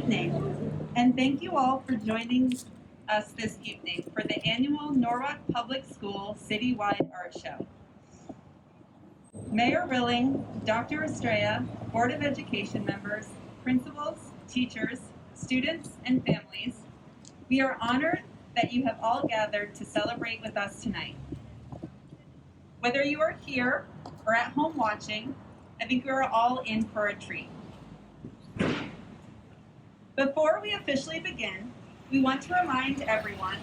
evening, and thank you all for joining us this evening for the annual Norwalk Public School Citywide Art Show. Mayor Rilling, Dr. Estrella, Board of Education members, principals, teachers, students, and families, we are honored that you have all gathered to celebrate with us tonight. Whether you are here or at home watching, I think we are all in for a treat. Before we officially begin, we want to remind everyone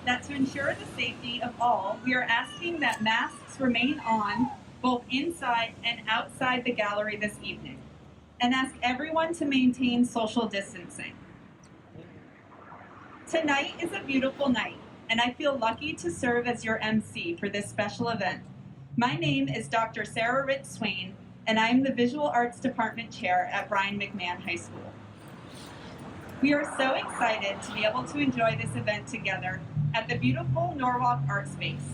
that to ensure the safety of all, we are asking that masks remain on both inside and outside the gallery this evening, and ask everyone to maintain social distancing. Tonight is a beautiful night, and I feel lucky to serve as your MC for this special event. My name is Dr. Sarah Ritz-Swain, and I am the Visual Arts Department Chair at Brian McMahon High School. We are so excited to be able to enjoy this event together at the beautiful Norwalk Art Space,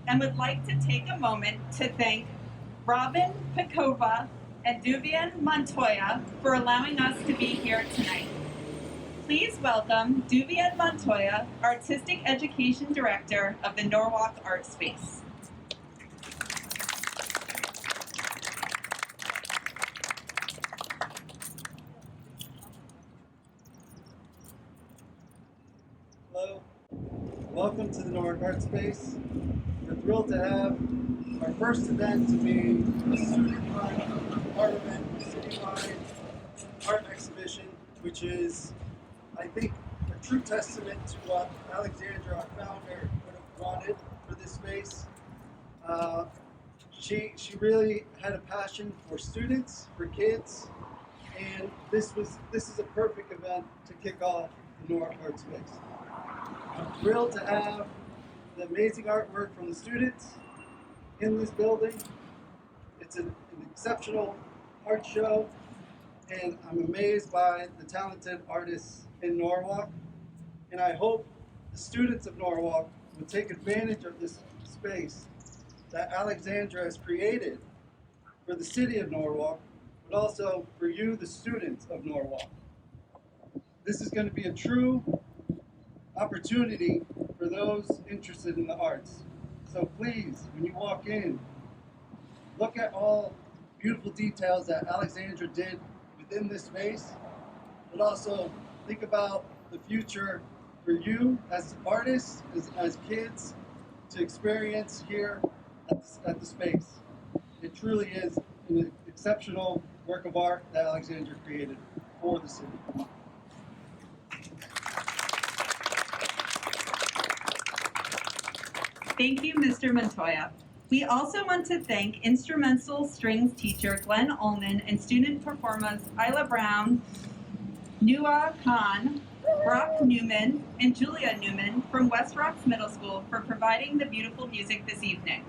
and would like to take a moment to thank Robin Pekova and Duvian Montoya for allowing us to be here tonight. Please welcome Duvian Montoya, Artistic Education Director of the Norwalk Art Space. Hello, welcome to the Norwalk Art Space. We're thrilled to have our first event to be a student-run art event, citywide art exhibition, which is, I think, a true testament to what Alexandra, our founder, would have wanted for this space. She really had a passion for students, for kids, and this is a perfect event to kick off the Norwalk Art Space. I'm thrilled to have the amazing artwork from the students in this building. It's an exceptional art show, and I'm amazed by the talented artists in Norwalk. And I hope the students of Norwalk will take advantage of this space that Alexandra has created for the city of Norwalk, but also for you, the students of Norwalk. This is going to be a true opportunity for those interested in the arts. So please, when you walk in, look at all beautiful details that Alexandra did within this space, but also think about the future for you as artists, as kids, to experience here at the space. It truly is an exceptional work of art that Alexandra created for the city. Thank you, Mr. Montoya. We also want to thank instrumental strings teacher Glenn Ullman and student performers Isla Brown, Nua Khan, Brock Newman, and Julia Newman from West Rocks Middle School for providing the beautiful music this evening.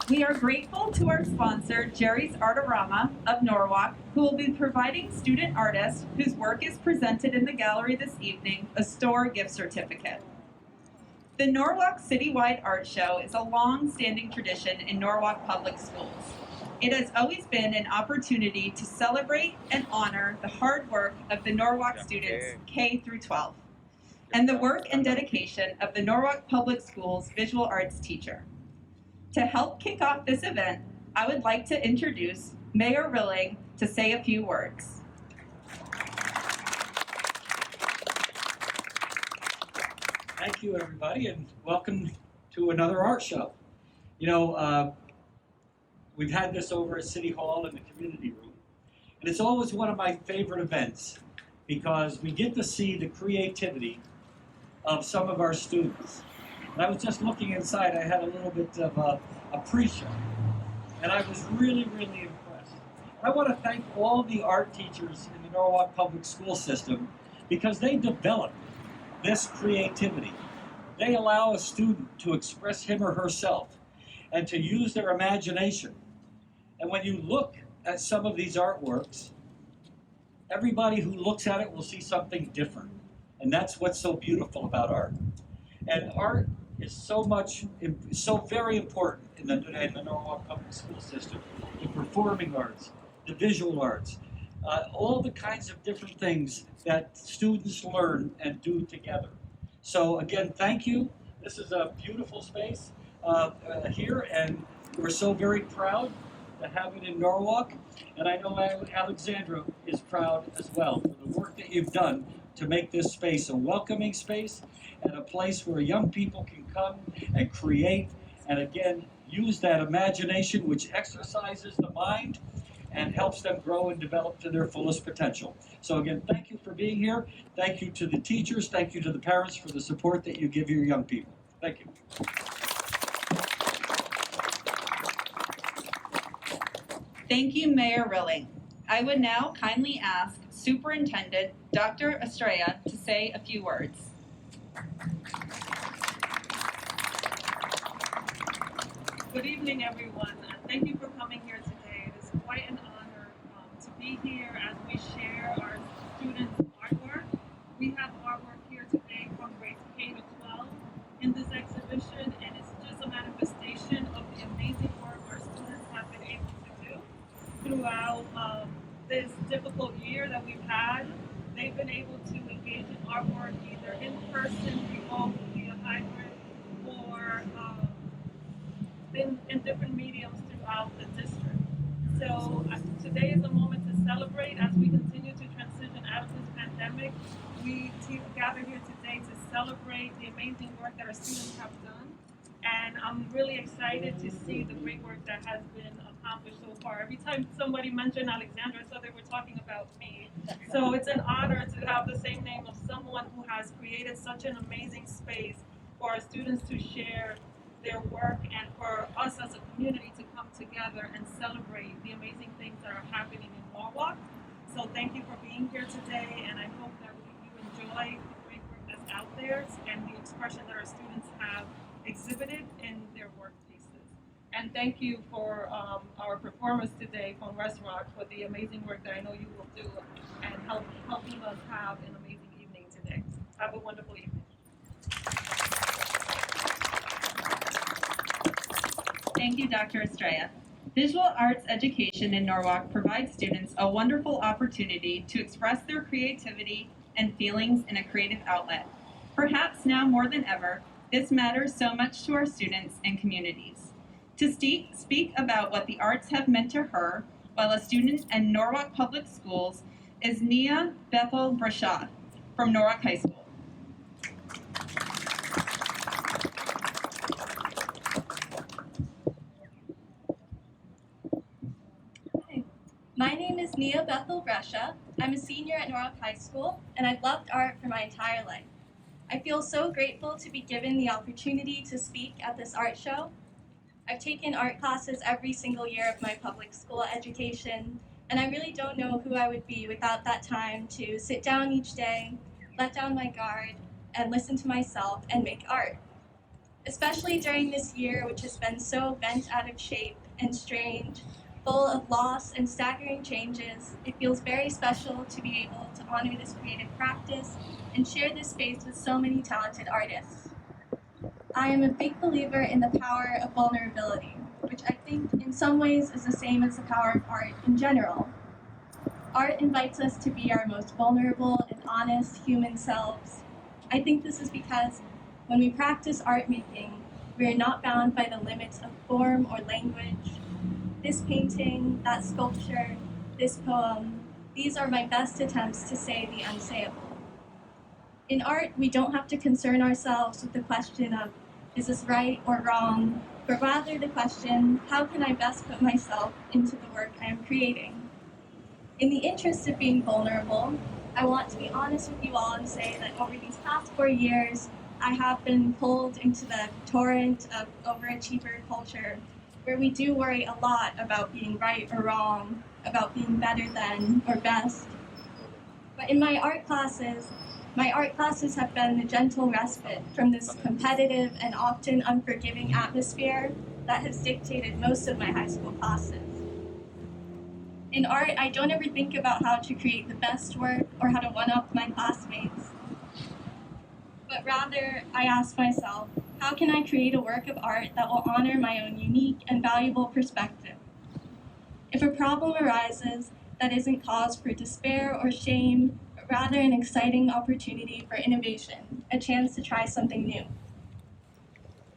We are grateful to our sponsor, Jerry's Artorama of Norwalk, who will be providing student artists whose work is presented in the gallery this evening a store gift certificate. The Norwalk Citywide Art Show is a long-standing tradition in Norwalk Public Schools. It has always been an opportunity to celebrate and honor the hard work of the Norwalk students K through 12, and the work and dedication of the Norwalk Public Schools visual arts teacher. To help kick off this event, I would like to introduce Mayor Rilling to say a few words. Thank you, everybody, and welcome to another art show. You know, we've had this over at City Hall in the community room, and it's always one of my favorite events because we get to see the creativity of some of our students. And I was just looking inside. I had a little bit of a pre-show, and I was really, really impressed. I want to thank all the art teachers in the Norwalk Public School system because they develop this creativity. They allow a student to express him or herself and to use their imagination. And when you look at some of these artworks, everybody who looks at it will see something different. And that's what's so beautiful about art. And art is so very important in the Norwalk Public School system the performing arts, the visual arts, all the kinds of different things that students learn and do together. So again, thank you. This is a beautiful space here, and we're so very proud to have it in Norwalk. And I know Alexandra is proud as well for the work that you've done to make this space a welcoming space and a place where young people can come and create and again use that imagination which exercises the mind and helps them grow and develop to their fullest potential. So again, thank you for being here. Thank you to the teachers. Thank you to the parents for the support that you give your young people. Thank you. Thank you, Mayor Rilling. I would now kindly ask Superintendent Dr. Estrella to say a few words. Good evening, everyone. Thank you for coming here today. It is quite an honor to be here as we share our students' artwork. We have artwork here today from grades K to 12 in this exhibition, and it's just a manifestation of the amazing work our students have been able to do throughout this difficult year that we've had. They've been able to engage in artwork either in person, remote, via hybrid, or in different mediums throughout the district. So today is a moment to celebrate as we continue to transition out of this pandemic. We gather here today to celebrate the amazing work that our students have done. And I'm really excited to see the great work that has been accomplished so far. Every time somebody mentioned Alexandra, I thought they were talking about me. So it's an honor to have the same name of someone who has created such an amazing space for our students to share their work and for us as a community to come together and celebrate the amazing things that are happening in Norwalk. So thank you for being here today, and I hope that you enjoy the great work that's out there and the expression that our students have exhibited in their work pieces. And thank you for our performers today from West Rock for the amazing work that I know you will do and helping us have an amazing evening today. Have a wonderful evening. Thank you, Dr. Estrella. Visual arts education in Norwalk provides students a wonderful opportunity to express their creativity and feelings in a creative outlet. Perhaps now more than ever, this matters so much to our students and communities. To speak about what the arts have meant to her while a student at Norwalk Public Schools is Nia Bethel Brashad from Norwalk High School. My name is Nia Bethel Brescia. I'm a senior at Norwalk High School, and I've loved art for my entire life. I feel so grateful to be given the opportunity to speak at this art show. I've taken art classes every single year of my public school education, and I really don't know who I would be without that time to sit down each day, let down my guard, and listen to myself and make art. Especially during this year, which has been so bent out of shape and strange, full of loss and staggering changes, it feels very special to be able to honor this creative practice and share this space with so many talented artists. I am a big believer in the power of vulnerability, which I think in some ways is the same as the power of art in general. Art invites us to be our most vulnerable and honest human selves. I think this is because when we practice art making, we are not bound by the limits of form or language. This painting, that sculpture, this poem, these are my best attempts to say the unsayable. In art, we don't have to concern ourselves with the question of, is this right or wrong, but rather the question, how can I best put myself into the work I am creating? In the interest of being vulnerable, I want to be honest with you all and say that over these past 4 years, I have been pulled into the torrent of overachiever culture, where we do worry a lot about being right or wrong, about being better than or best. But in my art classes have been the gentle respite from this competitive and often unforgiving atmosphere that has dictated most of my high school classes. In art, I don't ever think about how to create the best work or how to one-up my classmates. But rather, I ask myself, how can I create a work of art that will honor my own unique and valuable perspective? If a problem arises that isn't cause for despair or shame, but rather an exciting opportunity for innovation, a chance to try something new.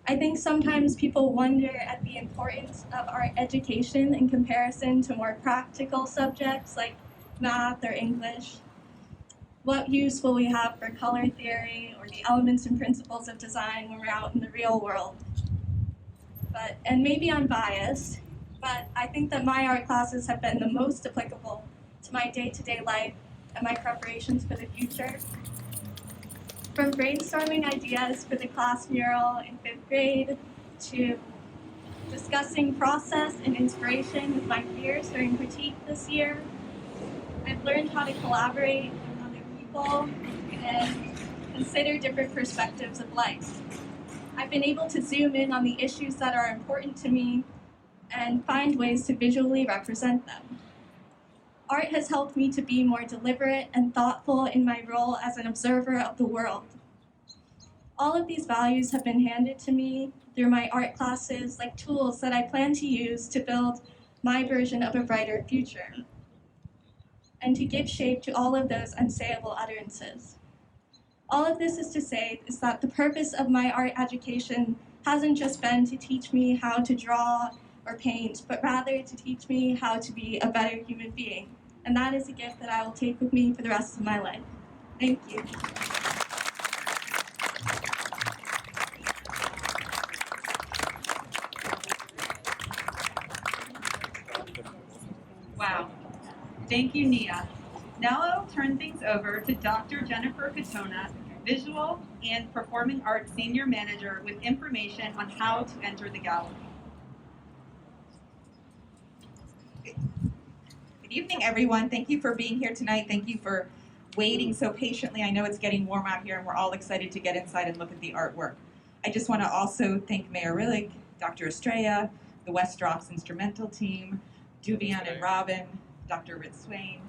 I think sometimes people wonder at the importance of art education in comparison to more practical subjects like math or English. What use will we have for color theory or the elements and principles of design when we're out in the real world? And maybe I'm biased, but I think that my art classes have been the most applicable to my day-to-day life and my preparations for the future. From brainstorming ideas for the class mural in 5th grade to discussing process and inspiration with my peers during critique this year, I've learned how to collaborate with other people and consider different perspectives of life. I've been able to zoom in on the issues that are important to me and find ways to visually represent them. Art has helped me to be more deliberate and thoughtful in my role as an observer of the world. All of these values have been handed to me through my art classes like tools that I plan to use to build my version of a brighter future and to give shape to all of those unsayable utterances. All of this is to say is that the purpose of my art education hasn't just been to teach me how to draw or paint, but rather to teach me how to be a better human being. And that is a gift that I will take with me for the rest of my life. Thank you. Wow. Thank you, Nia. Now I'll turn things over to Dr. Jennifer Katona, Visual and Performing Arts Senior Manager, with information on how to enter the gallery. Good evening, everyone. Thank you for being here tonight. Thank you for waiting so patiently. I know it's getting warm out here, and we're all excited to get inside and look at the artwork. I just want to also thank Mayor Rillig, Dr. Estrella, the West Drops Instrumental Team, Duvian and Robin, Dr. Ritz Swain,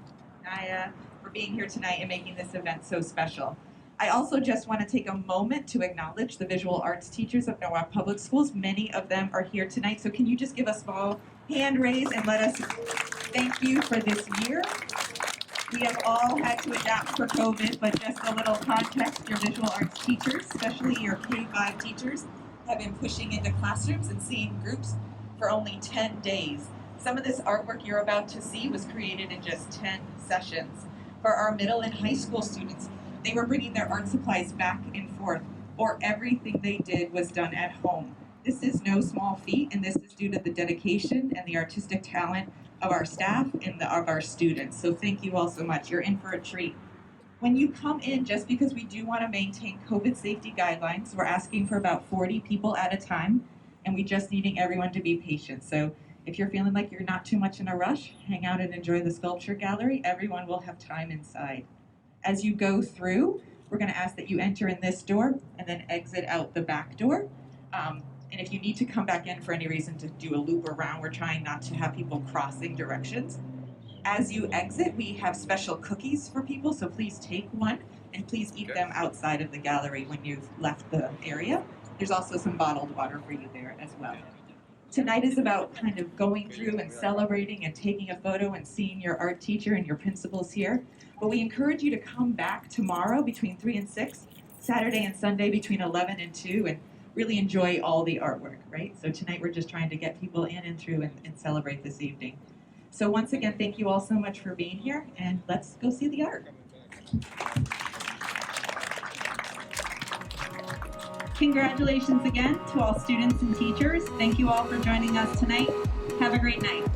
Naya, for being here tonight and making this event so special. I also just want to take a moment to acknowledge the visual arts teachers of Norwalk Public Schools. Many of them are here tonight, so can you just give a small hand raise and let us thank you for this year. We have all had to adapt for COVID, but just a little context, your visual arts teachers, especially your K-5 teachers, have been pushing into classrooms and seeing groups for only 10 days. Some of this artwork you're about to see was created in just 10 sessions. For our middle and high school students, they were bringing their art supplies back and forth, or everything they did was done at home. This is no small feat, and this is due to the dedication and the artistic talent of our staff and of our students. So thank you all so much. You're in for a treat. When you come in, just because we do want to maintain COVID safety guidelines, we're asking for about 40 people at a time, and we just needing everyone to be patient. So if you're feeling like you're not too much in a rush, hang out and enjoy the sculpture gallery. Everyone will have time inside. As you go through, we're going to ask that you enter in this door and then exit out the back door. And if you need to come back in for any reason to do a loop around, we're trying not to have people crossing directions. As you exit, we have special cookies for people, so please take one and please eat them outside of the gallery when you've left the area. There's also some bottled water for you there as well. Tonight is about kind of going through and celebrating and taking a photo and seeing your art teacher and your principals here. But we encourage you to come back tomorrow between 3 and 6, Saturday and Sunday between 11 and 2, and really enjoy all the artwork, right? So tonight we're just trying to get people in and through and celebrate this evening. So once again, thank you all so much for being here, and let's go see the art. Congratulations again to all students and teachers. Thank you all for joining us tonight. Have a great night.